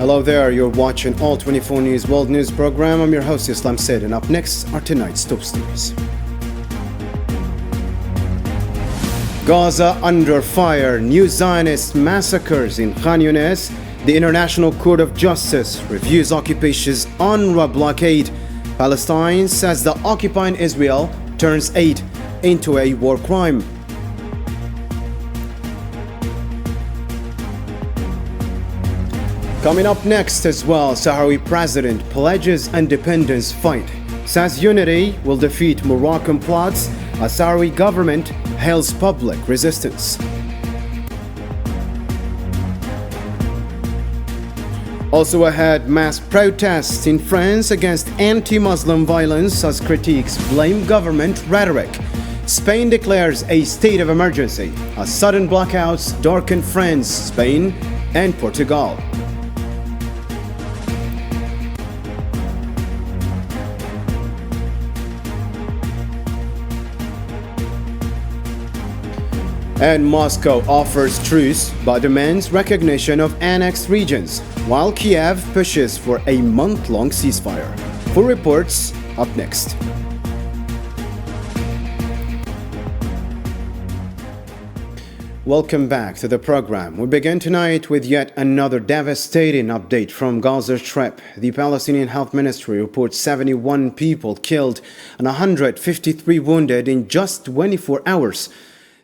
Hello there, you're watching All 24 News World News Program. I'm your host Islam Said, and up next are tonight's top stories. Gaza under fire, new Zionist massacres in Khan Younis. The International Court of Justice reviews occupation's UNRWA blockade. Palestine says the occupying Israel turns aid into a war crime. Coming up next as well, Sahrawi president pledges independence fight. Says unity will defeat Moroccan plots. A Sahrawi government hails public resistance. Also ahead, mass protests in France against anti-Muslim violence as critics blame government rhetoric. Spain declares a state of emergency as sudden blackouts darken France, Spain, and Portugal. And Moscow offers truce but demands recognition of annexed regions, while Kiev pushes for a month-long ceasefire. Full reports up next. Welcome back to the program. We begin tonight with yet another devastating update from Gaza Strip. The Palestinian Health Ministry reports 71 people killed and 153 wounded in just 24 hours.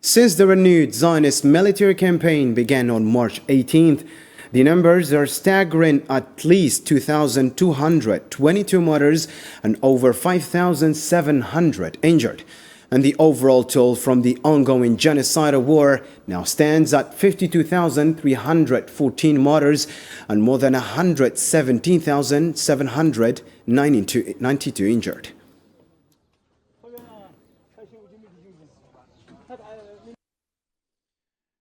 Since the renewed Zionist military campaign began on March 18th, the numbers are staggering: at least 2,222 murders and over 5,700 injured. And the overall toll from the ongoing genocidal war now stands at 52,314 murders and more than 117,792 injured.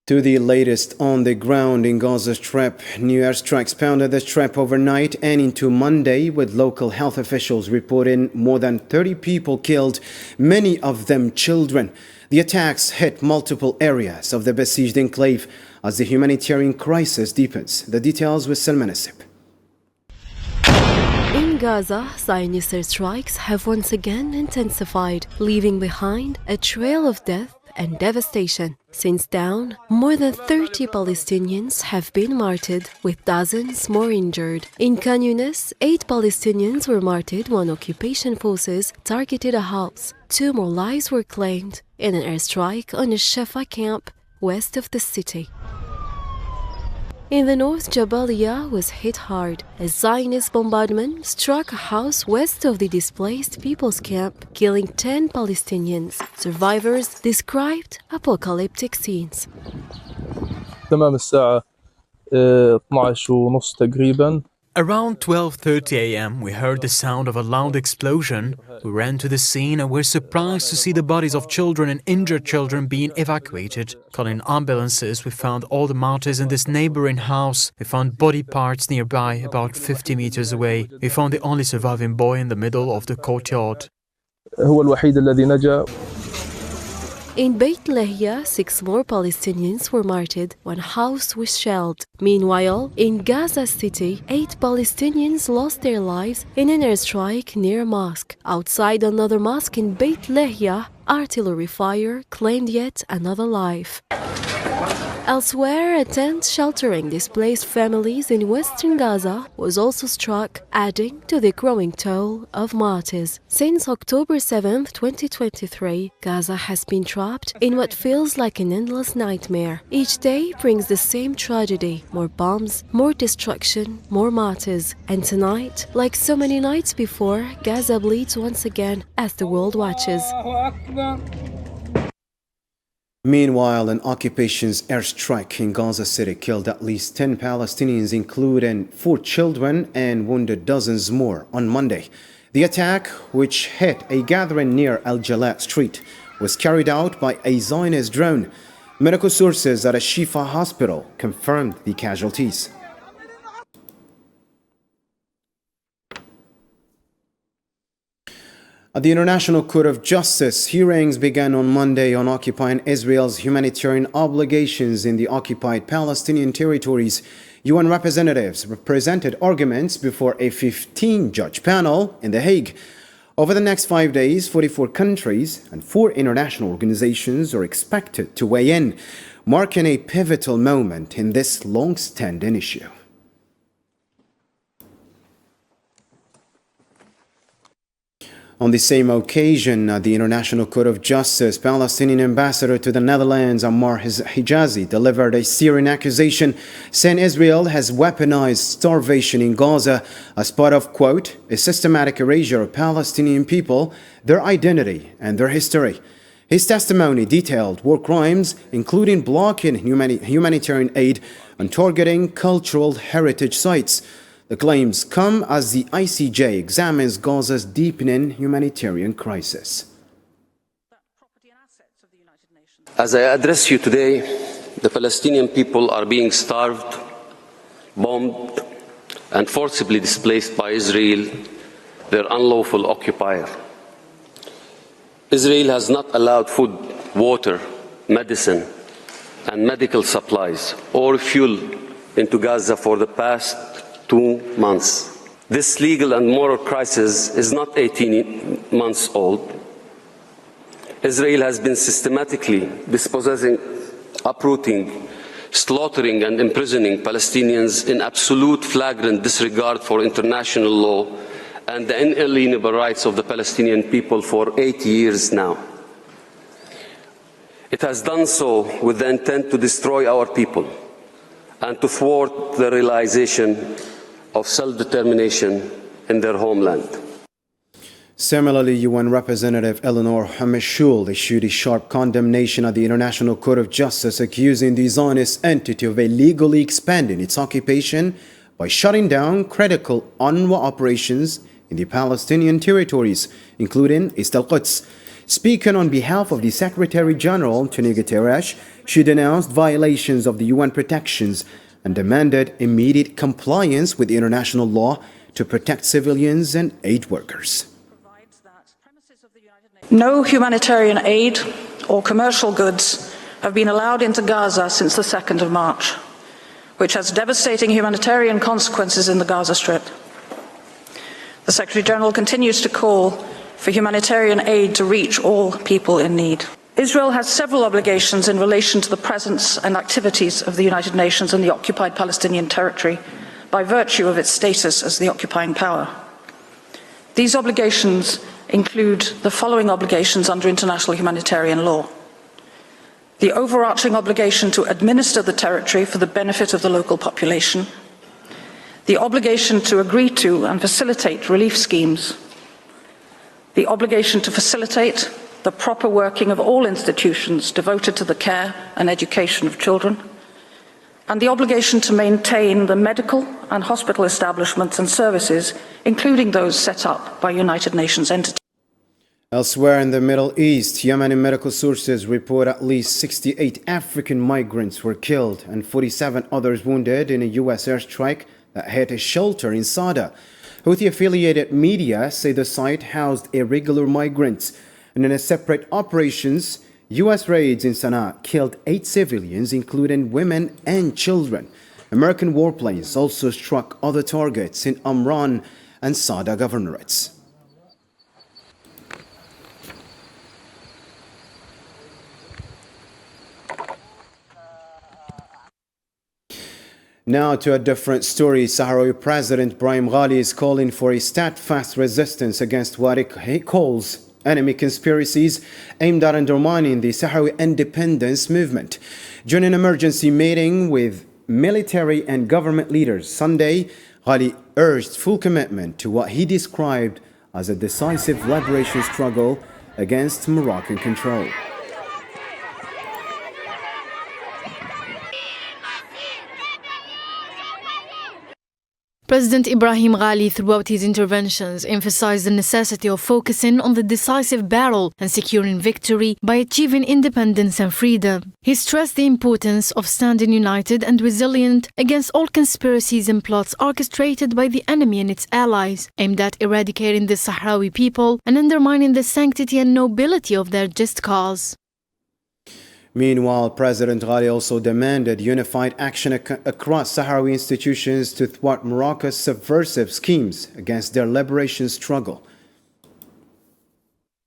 To the latest on the ground in Gaza Strip, new airstrikes pounded the Strip overnight and into Monday, with local health officials reporting more than 30 people killed, many of them children. The attacks hit multiple areas of the besieged enclave as the humanitarian crisis deepens. The details with Salman Asib. In Gaza, Zionist airstrikes have once again intensified, leaving behind a trail of death and devastation. Since dawn, more than 30 Palestinians have been martyred, with dozens more injured. In Khan Younis, 8 Palestinians were martyred when occupation forces targeted a house. 2 more lives were claimed in an airstrike on a Shafa camp west of the city. In the north, Jabalia was hit hard as Zionist bombardment struck a house west of the displaced people's camp, killing 10 Palestinians. Survivors described apocalyptic scenes. تمام الساعة 12:30 تقريبا. Around 12:30 a.m., we heard the sound of a loud explosion. We ran to the scene and were surprised to see the bodies of children and injured children being evacuated. Calling ambulances, we found all the martyrs in this neighboring house. We found body parts nearby, about 50 meters away. We found the only surviving boy in the middle of the courtyard. هو الوحيد الذي نجا. In Beit Lahia, 6 more Palestinians were martyred when a house was shelled. Meanwhile, in Gaza City, 8 Palestinians lost their lives in an airstrike near a mosque. Outside another mosque in Beit Lahia, artillery fire claimed yet another life. Elsewhere, a tent sheltering displaced families in western Gaza was also struck, adding to the growing toll of martyrs. Since October 7, 2023, Gaza has been trapped in what feels like an endless nightmare. Each day brings the same tragedy: more bombs, more destruction, more martyrs. And tonight, like so many nights before, Gaza bleeds once again as the world watches. Meanwhile, an occupation's airstrike in Gaza City killed at least 10 Palestinians, including 4 children, and wounded dozens more on Monday. The attack, which hit a gathering near Al Jalat Street, was carried out by a Zionist drone. Medical sources at a Shifa hospital confirmed the casualties. At the International Court of Justice, hearings began on Monday on occupying Israel's humanitarian obligations in the occupied Palestinian territories. UN representatives presented arguments before a 15-judge panel in The Hague. Over the next 5 days, 44 countries and 4 international organizations are expected to weigh in, marking a pivotal moment in this long-standing issue. On the same occasion, at the International Court of Justice, Palestinian ambassador to the Netherlands, Ammar Hijazi, delivered a searing accusation saying Israel has weaponized starvation in Gaza as part of, quote, a systematic erasure of Palestinian people, their identity and their history. His testimony detailed war crimes, including blocking humanitarian aid and targeting cultural heritage sites. The claims come as the ICJ examines Gaza's deepening humanitarian crisis. As I address you today, the Palestinian people are being starved, bombed, and forcibly displaced by Israel, their unlawful occupier. Israel has not allowed food, water, medicine, and medical supplies or fuel into Gaza for the past 2 months. This legal and moral crisis is not 18 months old. Israel has been systematically dispossessing, uprooting, slaughtering and imprisoning Palestinians in absolute flagrant disregard for international law and the inalienable rights of the Palestinian people for 8 years now. It has done so with the intent to destroy our people and to thwart the realization of self-determination in their homeland. Similarly, UN Representative Eleanor Hamishul issued a sharp condemnation at the International Court of Justice, accusing the Zionist entity of illegally expanding its occupation by shutting down critical UNRWA operations in the Palestinian territories, including East al-Quds. Speaking on behalf of the Secretary General, Antonio Guterres, she denounced violations of the UN protections and demanded immediate compliance with international law to protect civilians and aid workers. No humanitarian aid or commercial goods have been allowed into Gaza since the 2nd of March, which has devastating humanitarian consequences in the Gaza Strip. The Secretary General continues to call for humanitarian aid to reach all people in need. Israel has several obligations in relation to the presence and activities of the United Nations in the occupied Palestinian territory by virtue of its status as the occupying power. These obligations include the following obligations under international humanitarian law: the overarching obligation to administer the territory for the benefit of the local population, the obligation to agree to and facilitate relief schemes, the obligation to facilitate the proper working of all institutions devoted to the care and education of children, and the obligation to maintain the medical and hospital establishments and services, including those set up by United Nations entities. Elsewhere in the Middle East, Yemeni medical sources report at least 68 African migrants were killed and 47 others wounded in a U.S. airstrike that hit a shelter in Sada. Houthi-affiliated media say the site housed irregular migrants, and in a separate operations, U.S. raids in Sana'a killed 8 civilians, including women and children. American warplanes also struck other targets in Amran and Sada governorates. Now to a different story. Sahrawi President Brahim Ghali is calling for a steadfast resistance against what he calls enemy conspiracies aimed at undermining the Sahrawi independence movement. During an emergency meeting with military and government leaders Sunday, Ghali urged full commitment to what he described as a decisive liberation struggle against Moroccan control. President Ibrahim Ghali, throughout his interventions, emphasized the necessity of focusing on the decisive battle and securing victory by achieving independence and freedom. He stressed the importance of standing united and resilient against all conspiracies and plots orchestrated by the enemy and its allies, aimed at eradicating the Sahrawi people and undermining the sanctity and nobility of their just cause. Meanwhile, President Ghali also demanded unified action across Sahrawi institutions to thwart Morocco's subversive schemes against their liberation struggle.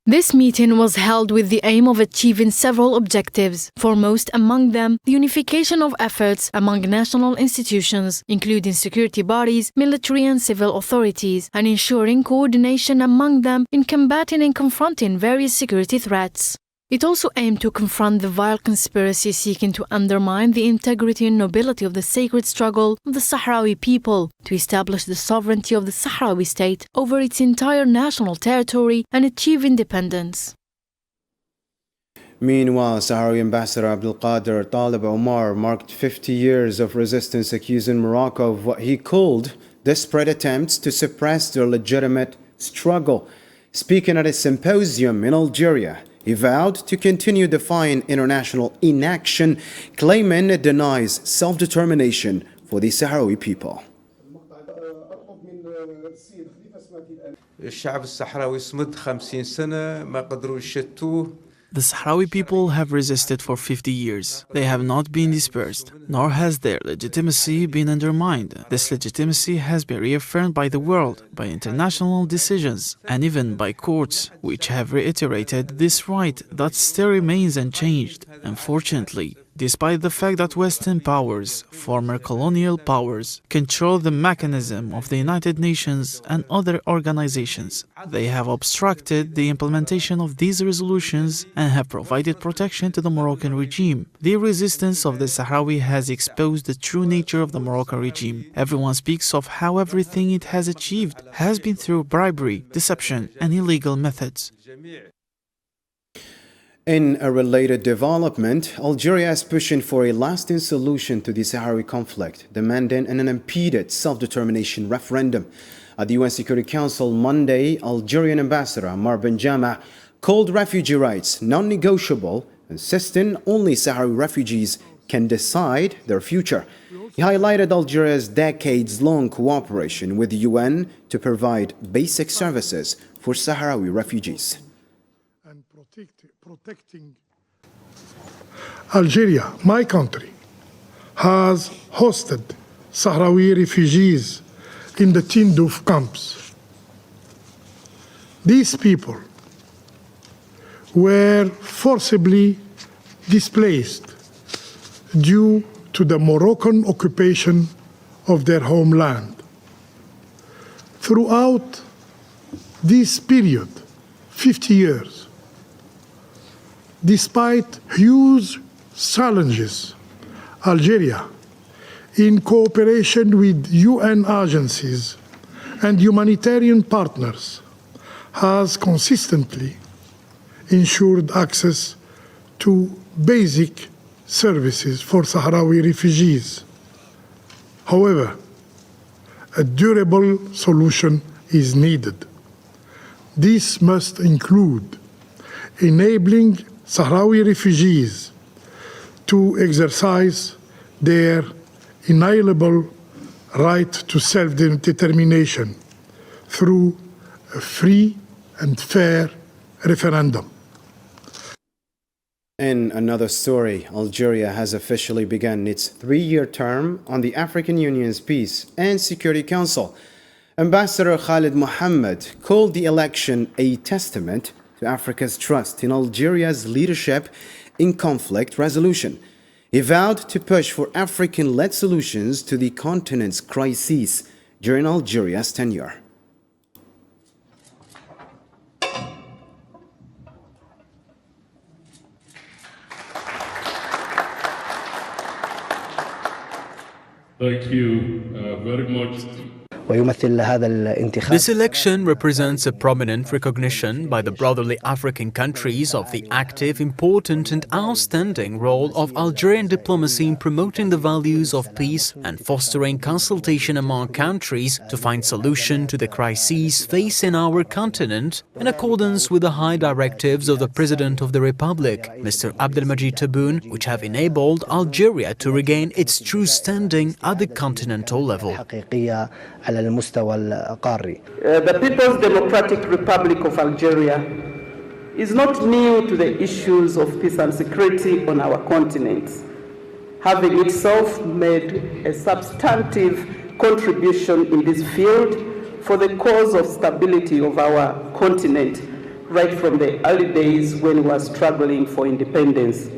This meeting was held with the aim of achieving several objectives, foremost among them the unification of efforts among national institutions, including security bodies, military and civil authorities, and ensuring coordination among them in combating and confronting various security threats. It also aimed to confront the vile conspiracy seeking to undermine the integrity and nobility of the sacred struggle of the Sahrawi people to establish the sovereignty of the Sahrawi state over its entire national territory and achieve independence. Meanwhile, Sahrawi Ambassador Abdul Qadir Talib Omar marked 50 years of resistance, accusing Morocco of what he called desperate attempts to suppress their legitimate struggle. Speaking at a symposium in Algeria, he vowed to continue defying international inaction, claiming it denies self-determination for the Sahrawi people. الشعب الصحراوي صمد 50 سنة ما قدروا يشتوه. The Sahrawi people have resisted for 50 years. They have not been dispersed, nor has their legitimacy been undermined. This legitimacy has been reaffirmed by the world, by international decisions, and even by courts, which have reiterated this right that still remains unchanged. Unfortunately, despite the fact that Western powers, former colonial powers, control the mechanism of the United Nations and other organizations, they have obstructed the implementation of these resolutions and have provided protection to the Moroccan regime. The resistance of the Sahrawi has exposed the true nature of the Moroccan regime. Everyone speaks of how everything it has achieved has been through bribery, deception, and illegal methods. In a related development, Algeria is pushing for a lasting solution to the Sahrawi conflict, demanding an unimpeded self-determination referendum. At the UN Security Council Monday, Algerian Ambassador Ammar Ben Jama called refugee rights non-negotiable, insisting only Sahrawi refugees can decide their future. He highlighted Algeria's decades-long cooperation with the UN to provide basic services for Sahrawi refugees. Protecting Algeria, my country, has hosted Sahrawi refugees in the Tindouf camps. These people were forcibly displaced due to the Moroccan occupation of their homeland. Throughout this period, 50 years, despite huge challenges, Algeria, in cooperation with UN agencies and humanitarian partners, has consistently ensured access to basic services for Sahrawi refugees. However, a durable solution is needed. This must include enabling Sahrawi refugees to exercise their inalienable right to self-determination through a free and fair referendum. In another story, Algeria has officially begun its 3-year term on the African Union's Peace and Security Council. Ambassador Khalid Mohammed called the election a testament to Africa's trust in Algeria's leadership in conflict resolution. He vowed to push for African-led solutions to the continent's crises during Algeria's tenure. Thank you very much. ويمثل هذا الانتخاب. This election represents a prominent recognition by the brotherly African countries of the active, important and outstanding role of Algerian diplomacy in promoting the values of peace and fostering consultation among countries to find solution to the crises facing our continent in accordance with the high directives of the President of the Republic, Mr. Abdelmajid Tebboune, which have enabled Algeria to regain its true standing at the continental level. The People's Democratic Republic of Algeria is not new to the issues of peace and security on our continent, having itself made a substantive contribution in this field for the cause of stability of our continent right from the early days when we were struggling for independence.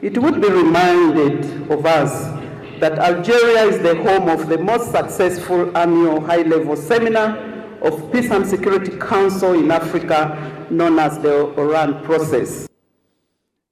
It would be reminded of us that Algeria is the home of the most successful annual high-level seminar of Peace and Security Council in Africa, known as the Oran process.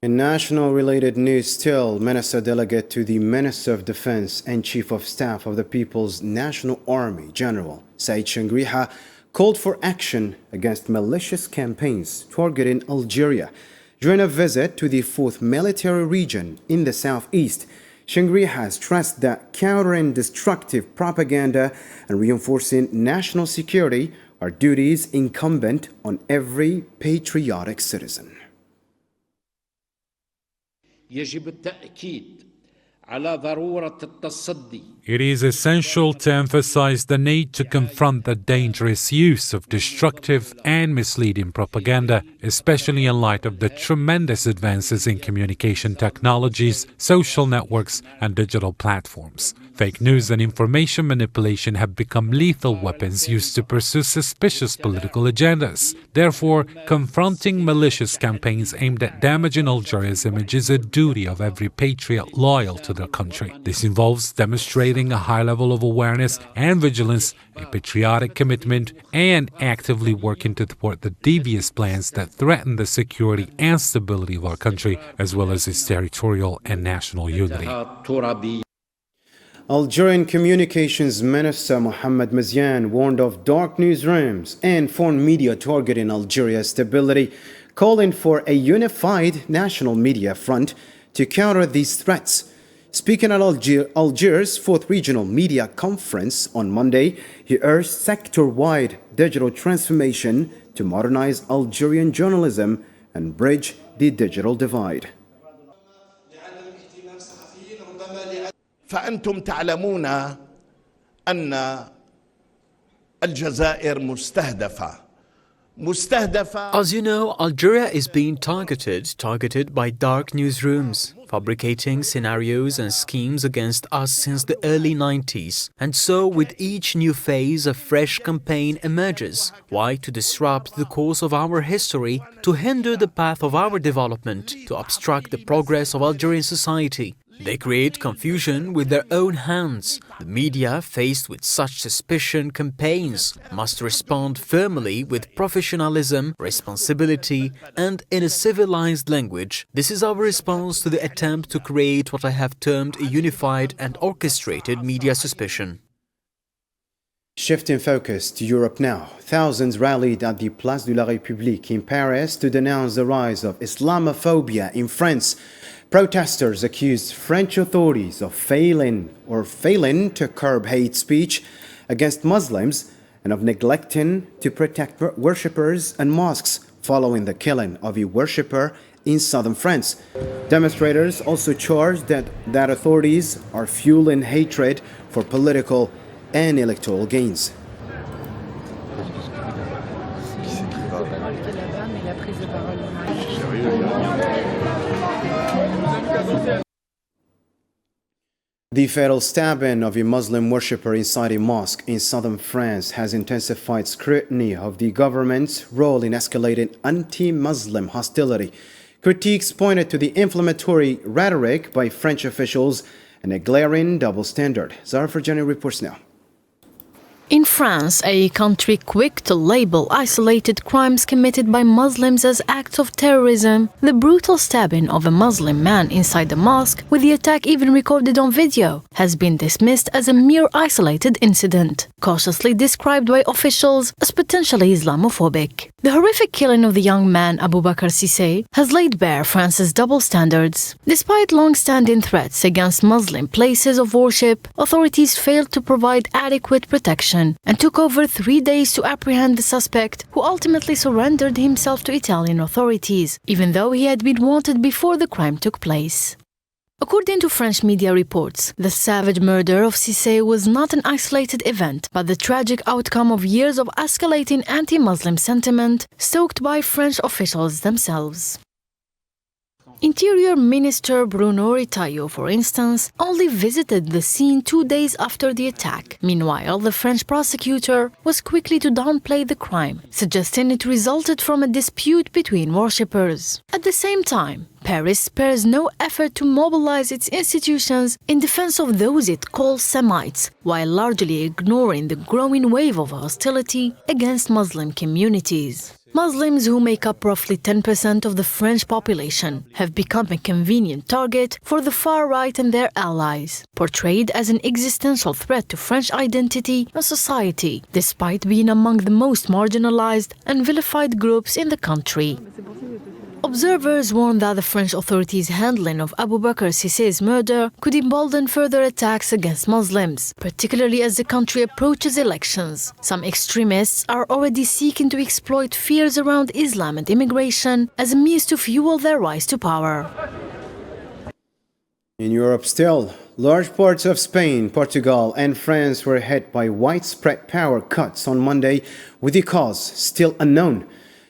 In national-related news still, Minister Delegate to the Minister of Defense and Chief of Staff of the People's National Army, General Said Shengriha, called for action against malicious campaigns targeting Algeria. During a visit to the 4th Military Region in the southeast, Shengriha has stressed that countering destructive propaganda and reinforcing national security are duties incumbent on every patriotic citizen. It is essential to emphasize the need to confront the dangerous use of destructive and misleading propaganda, especially in light of the tremendous advances in communication technologies, social networks, and digital platforms. Fake news and information manipulation have become lethal weapons used to pursue suspicious political agendas. Therefore, confronting malicious campaigns aimed at damaging Algeria's image is a duty of every patriot loyal to their country. This involves demonstrating a high level of awareness and vigilance, a patriotic commitment, and actively working to thwart the devious plans that threaten the security and stability of our country, as well as its territorial and national unity. Algerian Communications Minister Mohamed Mazian warned of dark newsrooms and foreign media targeting Algeria's stability, calling for a unified national media front to counter these threats. Speaking at Algiers' 4th Regional Media Conference on Monday, he urged sector-wide digital transformation to modernize Algerian journalism and bridge the digital divide. فأنتم تعلمون أن الجزائر مستهدفة. As you know, Algeria is being targeted by dark newsrooms, fabricating scenarios and schemes against us since the early 90s. And so, with each new phase, a fresh campaign emerges. Why? To disrupt the course of our history, to hinder the path of our development, to obstruct the progress of Algerian society. They create confusion with their own hands. The media, faced with such suspicion campaigns, must respond firmly with professionalism, responsibility, and in a civilized language. This is our response to the attempt to create what I have termed a unified and orchestrated media suspicion. Shifting focus to Europe now, thousands rallied at the Place de la République in Paris to denounce the rise of Islamophobia in France. Protesters accused French authorities of failing to curb hate speech against Muslims and of neglecting to protect worshippers and mosques following the killing of a worshipper in southern France. Demonstrators also charged that authorities are fueling hatred for political and electoral gains. The fatal stabbing of a Muslim worshipper inside a mosque in southern France has intensified scrutiny of the government's role in escalating anti-Muslim hostility. Critiques pointed to the inflammatory rhetoric by French officials and a glaring double standard. Zara Farjani reports now. In France, a country quick to label isolated crimes committed by Muslims as acts of terrorism, the brutal stabbing of a Muslim man inside a mosque, with the attack even recorded on video, has been dismissed as a mere isolated incident, cautiously described by officials as potentially Islamophobic. The horrific killing of the young man Abu Bakr Cissé has laid bare France's double standards. Despite long-standing threats against Muslim places of worship, authorities failed to provide adequate protection and took over 3 days to apprehend the suspect, who ultimately surrendered himself to Italian authorities, even though he had been wanted before the crime took place. According to French media reports, the savage murder of Cissé was not an isolated event, but the tragic outcome of years of escalating anti-Muslim sentiment stoked by French officials themselves. Interior Minister Bruno Retailleau, for instance, only visited the scene 2 days after the attack. Meanwhile, the French prosecutor was quickly to downplay the crime, suggesting it resulted from a dispute between worshippers. At the same time, Paris spares no effort to mobilize its institutions in defense of those it calls Semites, while largely ignoring the growing wave of hostility against Muslim communities. Muslims, who make up roughly 10% of the French population, have become a convenient target for the far right and their allies, portrayed as an existential threat to French identity and society, despite being among the most marginalized and vilified groups in the country. Observers warn that the French authorities' handling of Abu Bakr Cissé's murder could embolden further attacks against Muslims, particularly as the country approaches elections. Some extremists are already seeking to exploit fears around Islam and immigration as a means to fuel their rise to power. In Europe still, large parts of Spain, Portugal and France were hit by widespread power cuts on Monday, with the cause still unknown.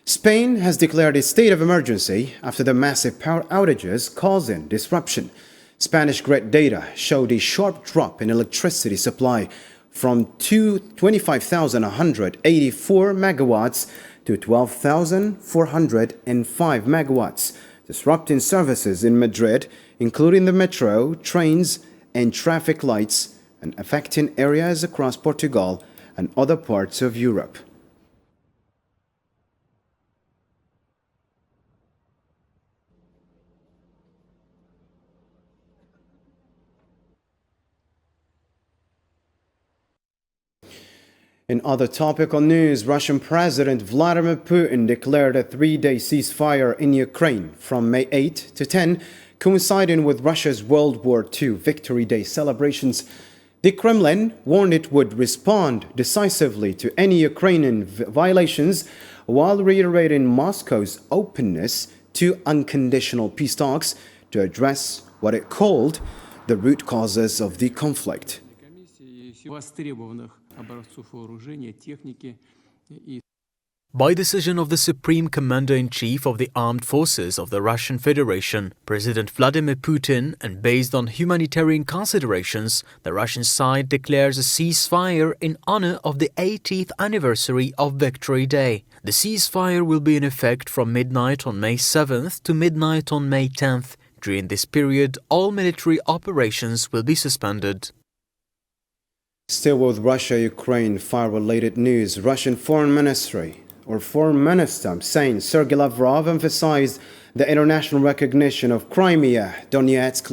Spain has declared a state of emergency after the massive power outages causing disruption. Spanish grid data showed a sharp drop in electricity supply from 25,184 megawatts to 12,405 megawatts, disrupting services in Madrid, including the metro, trains, and traffic lights, and affecting areas across Portugal and other parts of Europe. In other topical news, Russian President Vladimir Putin declared a 3-day ceasefire in Ukraine from May 8 to 10, coinciding with Russia's World War II Victory Day celebrations. The Kremlin warned it would respond decisively to any Ukrainian violations, while reiterating Moscow's openness to unconditional peace talks to address what it called the root causes of the conflict. By decision of the Supreme Commander-in-Chief of the Armed Forces of the Russian Federation, President Vladimir Putin, and based on humanitarian considerations, the Russian side declares a ceasefire in honor of the 80th anniversary of Victory Day. The ceasefire will be in effect from midnight on May 7th to midnight on May 10th. During this period, all military operations will be suspended. Still with Russia-Ukraine fire-related news, Russian Foreign Minister saying Sergei Lavrov emphasized the international recognition of Crimea, Donetsk,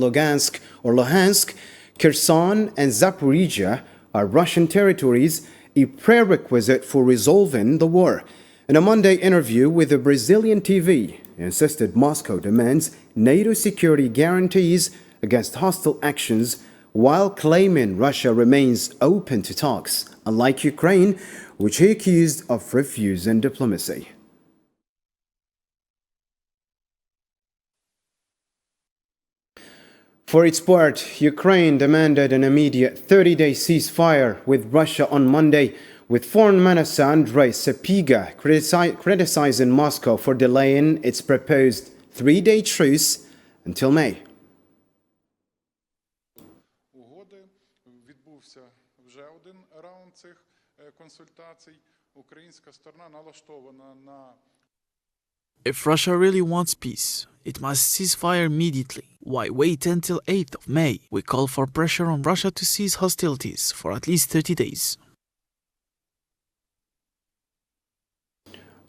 Luhansk, Kherson and Zaporizhia are Russian territories, a prerequisite for resolving the war. In a Monday interview with a Brazilian TV, he insisted Moscow demands NATO security guarantees against hostile actions, while claiming Russia remains open to talks, unlike Ukraine, which he accused of refusing diplomacy. For its part, Ukraine demanded an immediate 30-day ceasefire with Russia on Monday, with Foreign Minister Andrei Sybiga criticizing Moscow for delaying its proposed 3-day truce until May. If Russia really wants peace, it must cease fire immediately. Why wait until 8th of May? We call for pressure on Russia to cease hostilities for at least 30 days.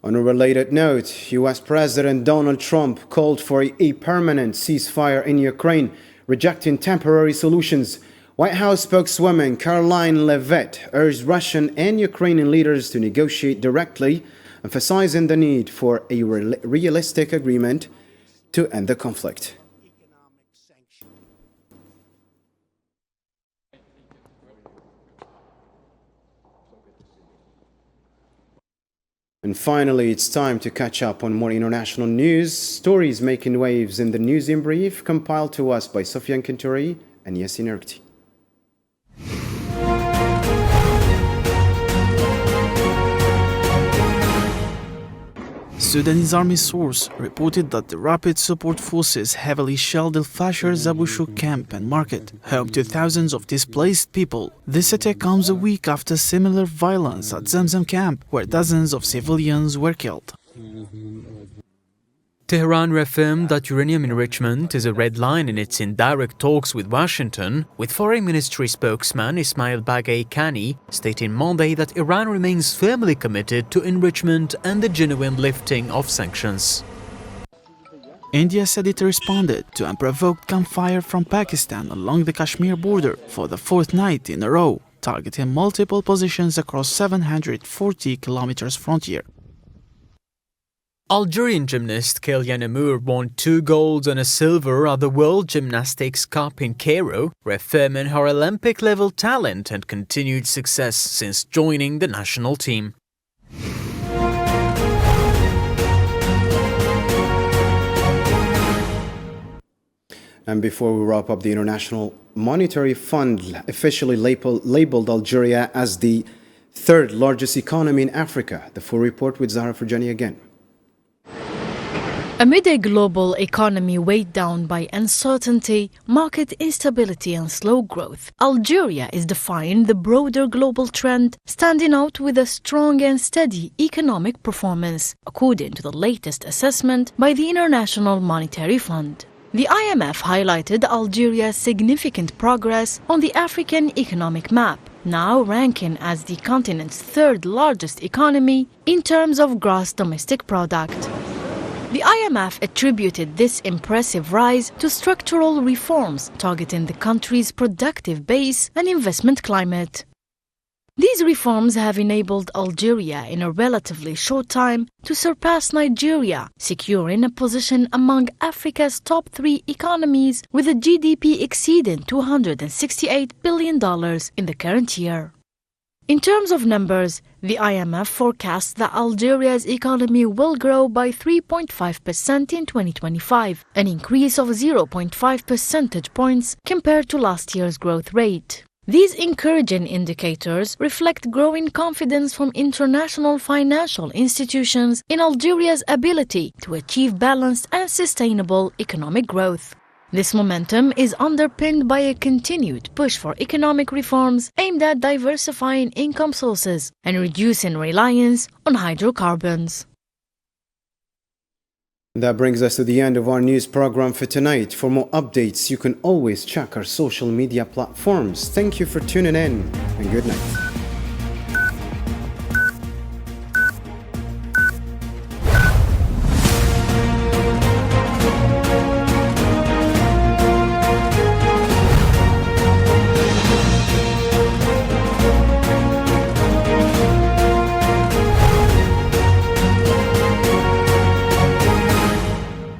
On a related note, US President Donald Trump called for a permanent ceasefire in Ukraine, rejecting temporary solutions. White House spokeswoman Caroline Leavitt urged Russian and Ukrainian leaders to negotiate directly, emphasizing the need for a realistic agreement to end the conflict. And finally, it's time to catch up on more international news, stories making waves in the News in Brief, compiled to us by Sofiane Kinturi and Yasin Erkti. Sudanese army source reported that the Rapid Support Forces heavily shelled Al Fasher's Abu Shuk camp and market, home to thousands of displaced people. This attack comes a week after similar violence at Zamzam camp, where dozens of civilians were killed. Tehran reaffirmed that uranium enrichment is a red line in its indirect talks with Washington, with Foreign Ministry spokesman Ismail Baghai Kani stating Monday that Iran remains firmly committed to enrichment and the genuine lifting of sanctions. India said it responded to unprovoked gunfire from Pakistan along the Kashmir border for the fourth night in a row, targeting multiple positions across 740 kilometers frontier. Algerian gymnast Kylian Amour won 2 golds and a silver at the World Gymnastics Cup in Cairo, reaffirming her Olympic-level talent and continued success since joining the national team. And before we wrap up, the International Monetary Fund officially labeled Algeria as the third largest economy in Africa. The full report with Zahra Furjani again. Amid a global economy weighed down by uncertainty, market instability and slow growth, Algeria is defying the broader global trend, standing out with a strong and steady economic performance, according to the latest assessment by the International Monetary Fund. The IMF highlighted Algeria's significant progress on the African economic map, now ranking as the continent's third largest economy in terms of gross domestic product. The IMF attributed this impressive rise to structural reforms targeting the country's productive base and investment climate. These reforms have enabled Algeria in a relatively short time to surpass Nigeria, securing a position among Africa's top 3 economies with a GDP exceeding $268 billion in the current year. In terms of numbers, the IMF forecasts that Algeria's economy will grow by 3.5% in 2025, an increase of 0.5 percentage points compared to last year's growth rate. These encouraging indicators reflect growing confidence from international financial institutions in Algeria's ability to achieve balanced and sustainable economic growth. This momentum is underpinned by a continued push for economic reforms aimed at diversifying income sources and reducing reliance on hydrocarbons. That brings us to the end of our news program for tonight. For more updates, you can always check our social media platforms. Thank you for tuning in, and good night.